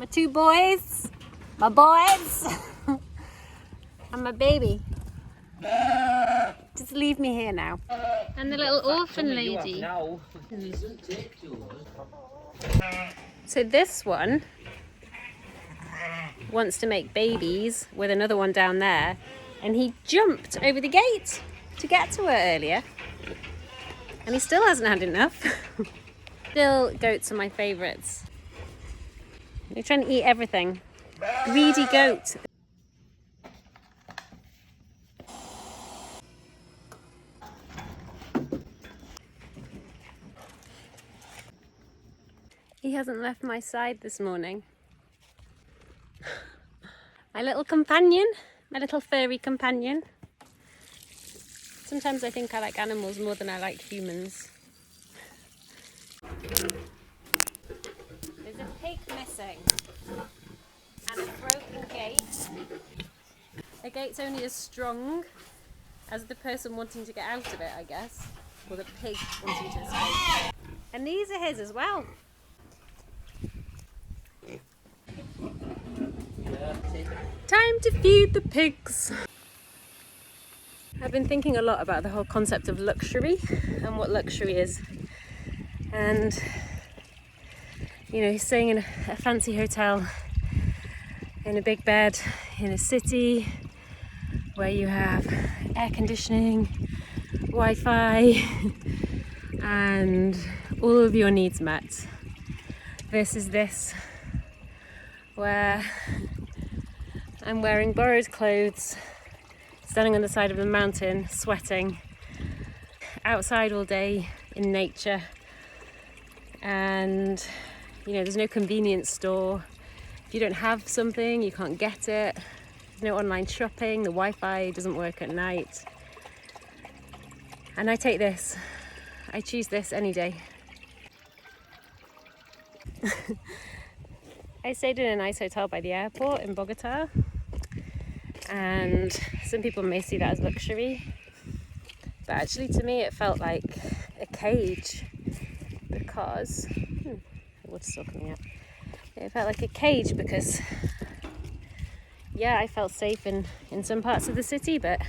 My two boys. My boys. And my baby. Just leave me here now. And the little orphan lady. So this one wants to make babies with another one down there, and he jumped over the gate to get to her earlier, and he still hasn't had enough. Still, goats are my favourites. They're trying to eat everything. Greedy goat. He hasn't left my side this morning. My little companion, my little furry companion. Sometimes I think I like animals more than I like humans. There's a pig missing and a broken gate. The gate's only as strong as the person wanting to get out of it, I guess. Or the pig wanting to escape. And these are his as well. Time to feed the pigs. I've been thinking a lot about the whole concept of luxury and what luxury is. And, you know, staying in a fancy hotel, in a big bed, in a city where you have air conditioning, Wi-Fi, and all of your needs met. Versus this, where I'm wearing borrowed clothes, standing on the side of a mountain, sweating, outside all day in nature, and you know, there's no convenience store. If you don't have something, you can't get it. There's no online shopping, the Wi-Fi doesn't work at night. And I take this. I choose this any day. I stayed in a nice hotel by the airport in Bogota, and some people may see that as luxury, but actually to me it felt like a cage, because the water's still coming out. It felt like a cage because, yeah, I felt safe in some parts of the city, but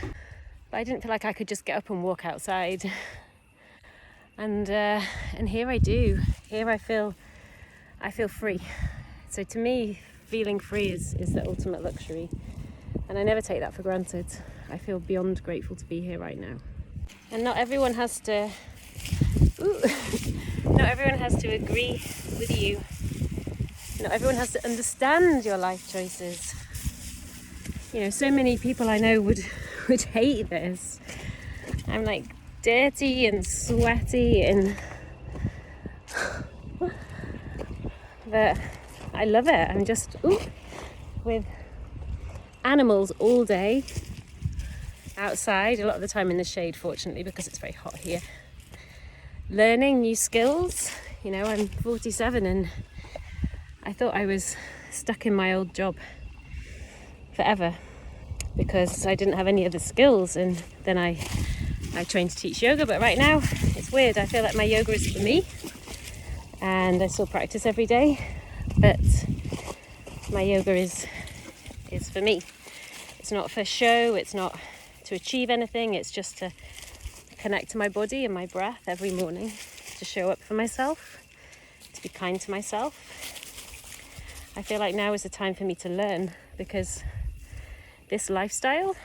I didn't feel like I could just get up and walk outside. And here I do. Here I feel free. So to me, feeling free is the ultimate luxury. And I never take that for granted. I feel beyond grateful to be here right now. And not everyone has to agree with you. Not everyone has to understand your life choices. You know, so many people I know would hate this. I'm like dirty and sweaty and but I love it. I'm just with animals all day, outside, a lot of the time in the shade, fortunately, because it's very hot here. Learning new skills. You know, I'm 47 and I thought I was stuck in my old job forever because I didn't have any other skills, and then I trained to teach yoga, but right now it's weird. I feel like my yoga is for me and I still practice every day, but my yoga is for me. It's not for show, it's not to achieve anything, it's just to connect to my body and my breath every morning, to show up for myself, to be kind to myself. I feel like now is the time for me to learn, because this lifestyle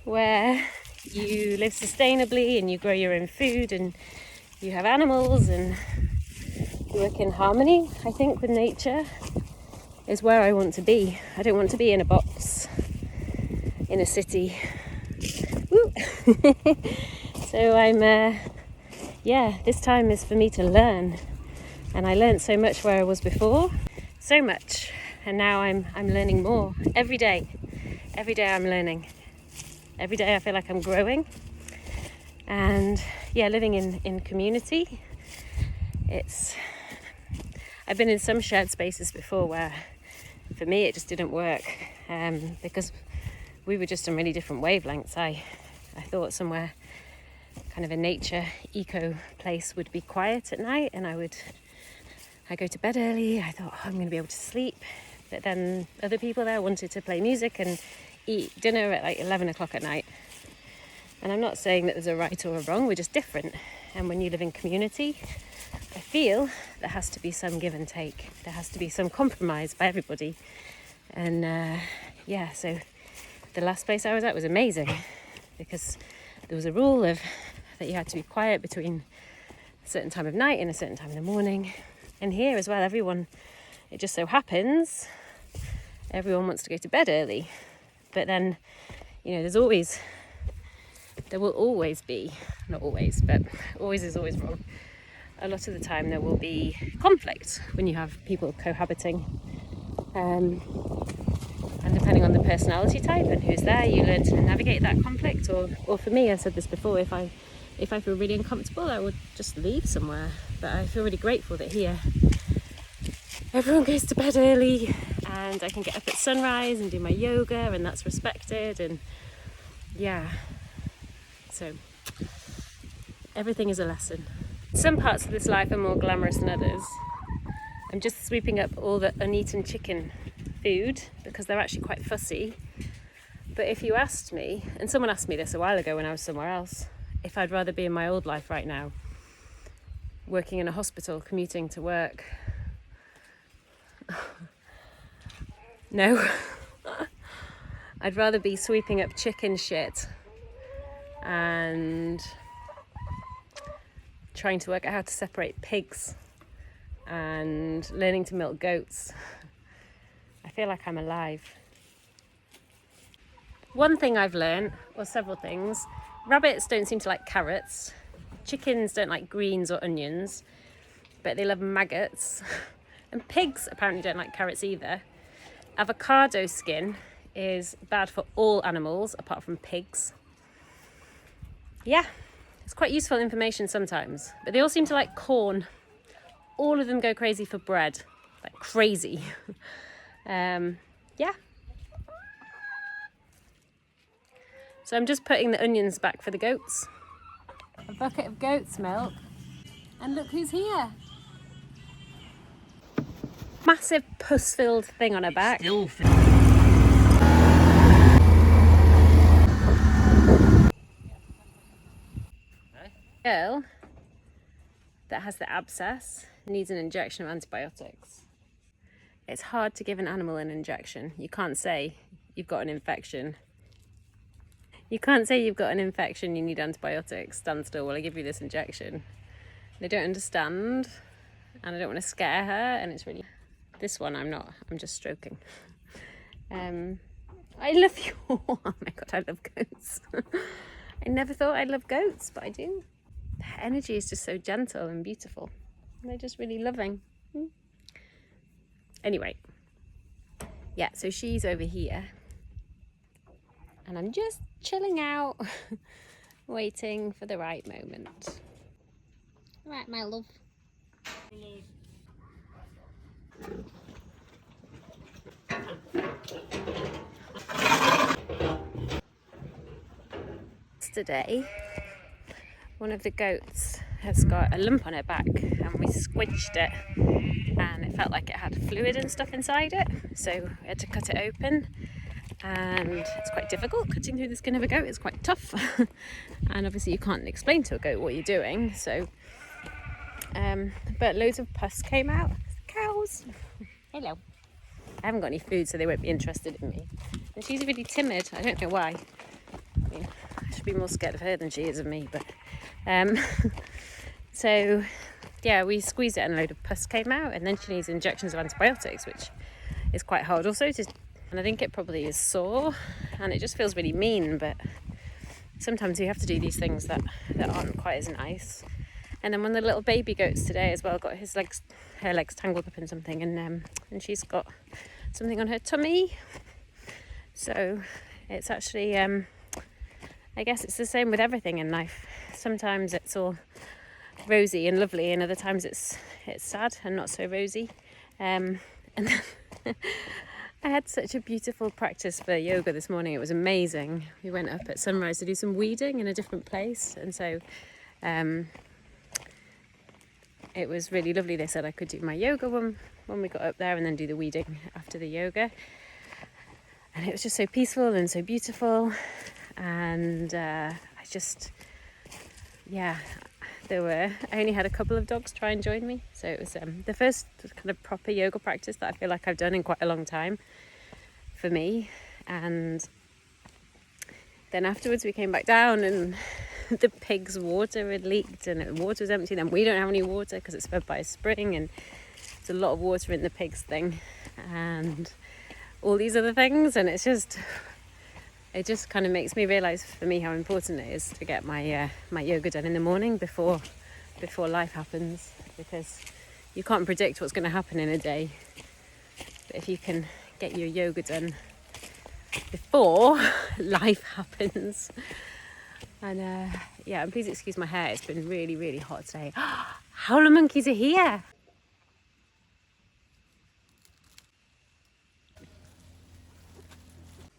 where you live sustainably and you grow your own food and you have animals and you work in harmony, I think, with nature, is where I want to be. I don't want to be in a box in a city. So I'm this time is for me to learn, and I learned so much where I was before, so much, and now I'm learning more every day. Every day I'm learning. Every day I feel like I'm growing. And living in community, I've been in some shared spaces before where for me it just didn't work, because we were just on really different wavelengths. I thought somewhere kind of a nature eco place would be quiet at night, and I would I go to bed early. I thought, oh, I'm going to be able to sleep. But then other people there wanted to play music and eat dinner at like 11 o'clock at night. And I'm not saying that there's a right or a wrong, we're just different. And when you live in community, I feel there has to be some give and take. There has to be some compromise by everybody. And yeah, so the last place I was at was amazing because there was a rule of that you had to be quiet between a certain time of night and a certain time in the morning. And here as well, everyone, it just so happens, everyone wants to go to bed early. But then, you know, there will always be, not always, but always is always wrong. A lot of the time there will be conflict when you have people cohabiting. And depending on the personality type and who's there, you learn to navigate that conflict. Or for me, I've said this before, if I feel really uncomfortable, I would just leave somewhere. But I feel really grateful that here everyone goes to bed early and I can get up at sunrise and do my yoga, and that's respected. And yeah, so everything is a lesson. Some parts of this life are more glamorous than others. I'm just sweeping up all the uneaten chicken food because they're actually quite fussy. But if you asked me, and someone asked me this a while ago when I was somewhere else, if I'd rather be in my old life right now, working in a hospital, commuting to work. No. I'd rather be sweeping up chicken shit and trying to work out how to separate pigs and learning to milk goats. I feel like I'm alive. One thing I've learned, or several things, rabbits don't seem to like carrots. Chickens don't like greens or onions, but they love maggots. And pigs apparently don't like carrots either. Avocado skin is bad for all animals apart from pigs. Yeah, it's quite useful information sometimes, but they all seem to like corn. All of them go crazy for bread, like crazy. Yeah. So I'm just putting the onions back for the goats. A bucket of goat's milk. And look who's here. Massive pus-filled thing on her back. Still Girl that has the abscess needs an injection of antibiotics. It's hard to give an animal an injection. You can't say you've got an infection. You can't say you've got an infection, you need antibiotics. Stand still while I give you this injection. They don't understand, and I don't want to scare her, and it's really... This one I'm not, I'm just stroking. I love you. Oh my God, I love goats. I never thought I'd love goats, but I do. Their energy is just so gentle and beautiful. And they're just really loving. Anyway, yeah, so she's over here. And I'm just chilling out, waiting for the right moment. Right, my love. Today, one of the goats has got a lump on her back and we squidged it and it felt like it had fluid and stuff inside it, so we had to cut it open, and it's quite difficult cutting through the skin of a goat. It's quite tough and obviously you can't explain to a goat what you're doing, so but loads of pus came out. Cows, hello. I haven't got any food, so they won't be interested in me, and she's really timid. I don't know why. I mean, I should be more scared of her than she is of me, but so yeah, we squeezed it and a load of pus came out, and then she needs injections of antibiotics, which is quite hard also to, and I think it probably is sore and it just feels really mean, but sometimes you have to do these things that aren't quite as nice. And then one of the little baby goats today as well got her legs tangled up in something, and she's got something on her tummy, so it's actually I guess it's the same with everything in life. Sometimes it's all rosy and lovely, and other times it's sad and not so rosy. And then I had such a beautiful practice for yoga this morning. It was amazing. We went up at sunrise to do some weeding in a different place, and so it was really lovely. They said I could do my yoga when we got up there and then do the weeding after the yoga. And it was just so peaceful and so beautiful. And I only had a couple of dogs try and join me. So it was the first kind of proper yoga practice that I feel like I've done in quite a long time for me. And then afterwards we came back down and the pig's water had leaked and the water was empty. Then we don't have any water because it's fed by a spring, and there's a lot of water in the pig's thing and all these other things. And it just kind of makes me realise for me how important it is to get my my yoga done in the morning before life happens, because you can't predict what's going to happen in a day. But if you can get your yoga done before life happens. And and please excuse my hair, it's been really, really hot today. Howler monkeys are here.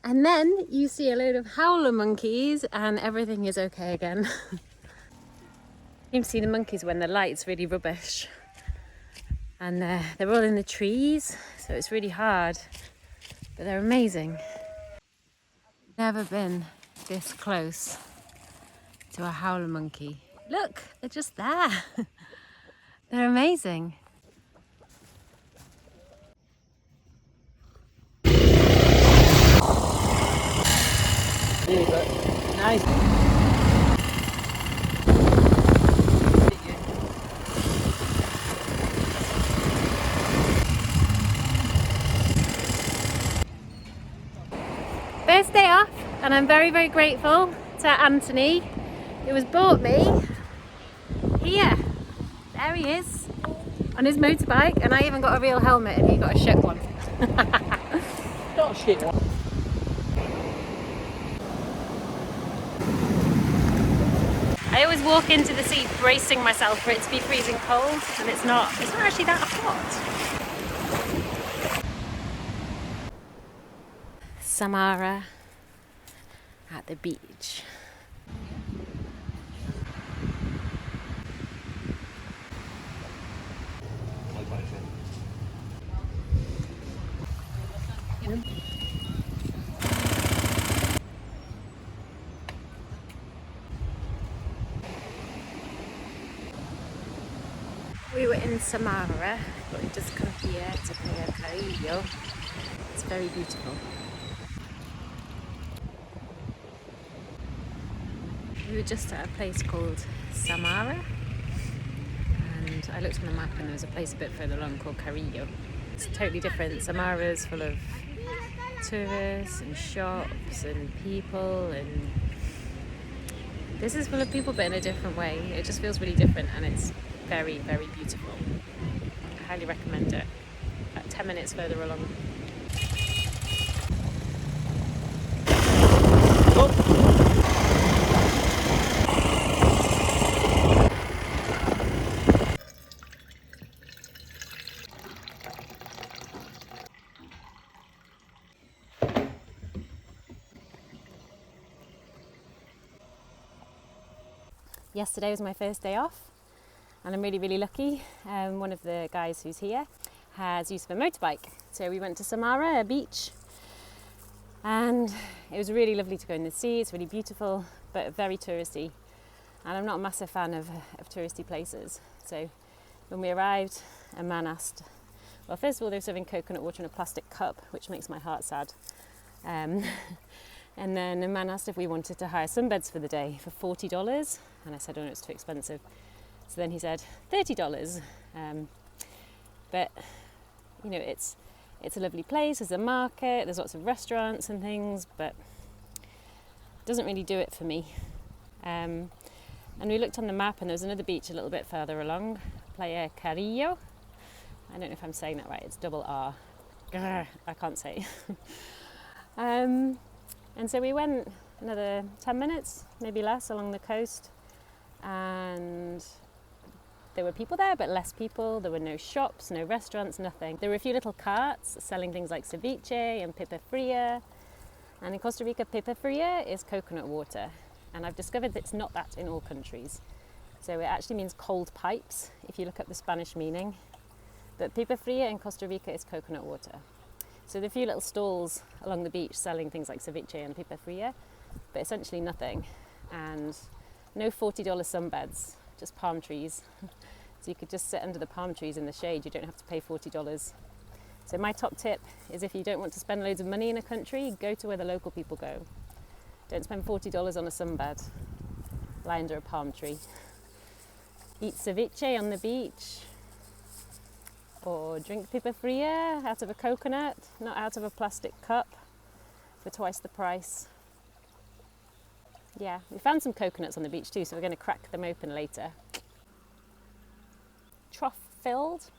And then you see a load of howler monkeys and everything is okay again. You can see the monkeys when the light's really rubbish. And they're all in the trees, so it's really hard. But they're amazing. Never been this close to a howler monkey. Look, they're just there. They're amazing. Nice. First day off, and I'm very, very grateful to Anthony, who has brought me here. There he is, on his motorbike, and I even got a real helmet and he got a shit one. Not a shit one. I always walk into the seat bracing myself for it to be freezing cold, and it's not actually that hot. Samara at the beach. We were in Samara, but we just come here to play a Carrillo. It's very beautiful. We were just at a place called Samara, and I looked on the map and there was a place a bit further along called Carrillo. It's totally different. Samara's full of tourists and shops and people, and this is full of people but in a different way. It just feels really different, and it's very, very beautiful. I highly recommend it. About 10 minutes further along. Yesterday was my first day off, and I'm really, really lucky. One of the guys who's here has use of a motorbike. So we went to Samara, a beach, and it was really lovely to go in the sea. It's really beautiful, but very touristy. And I'm not a massive fan of touristy places. So when we arrived, a man asked, well, first of all, they were serving coconut water in a plastic cup, which makes my heart sad. And then a man asked if we wanted to hire sunbeds for the day for $40. And I said, oh no, it's too expensive. So then he said $30. But, you know, it's a lovely place. There's a market, there's lots of restaurants and things, but it doesn't really do it for me. And we looked on the map and there was another beach a little bit further along, Playa Carrillo. I don't know if I'm saying that right, it's double R. I can't say. And so we went another 10 minutes, maybe less, along the coast, and there were people there, but less people. There were no shops, no restaurants, nothing. There were a few little carts selling things like ceviche and pipa fria. And in Costa Rica, pipa fria is coconut water. And I've discovered that it's not that in all countries. So it actually means cold pipes if you look up the Spanish meaning. But pipa fria in Costa Rica is coconut water. So there are a few little stalls along the beach selling things like ceviche and pipa fria, but essentially nothing. And no $40 sunbeds, just palm trees. So you could just sit under the palm trees in the shade, you don't have to pay $40. So my top tip is if you don't want to spend loads of money in a country, go to where the local people go. Don't spend $40 on a sunbed. Lie under a palm tree. Eat ceviche on the beach. Or drink pipa fria out of a coconut, not out of a plastic cup, for twice the price. Yeah, we found some coconuts on the beach too, so we're going to crack them open later. Trough filled.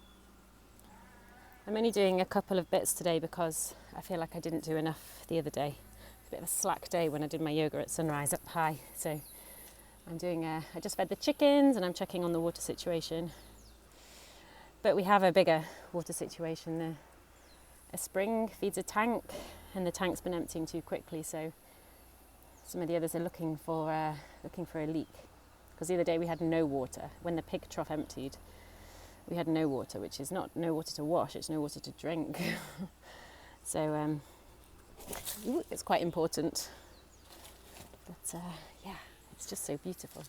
I'm only doing a couple of bits today because I feel like I didn't do enough the other day. It's a bit of a slack day when I did my yoga at sunrise up high. So I just fed the chickens and I'm checking on the water situation. But we have a bigger water situation. A spring feeds a tank and the tank's been emptying too quickly, so some of the others are looking for a leak. Because the other day we had no water. When the pig trough emptied, we had no water, which is not no water to wash, it's no water to drink. So it's quite important. But yeah, it's just so beautiful.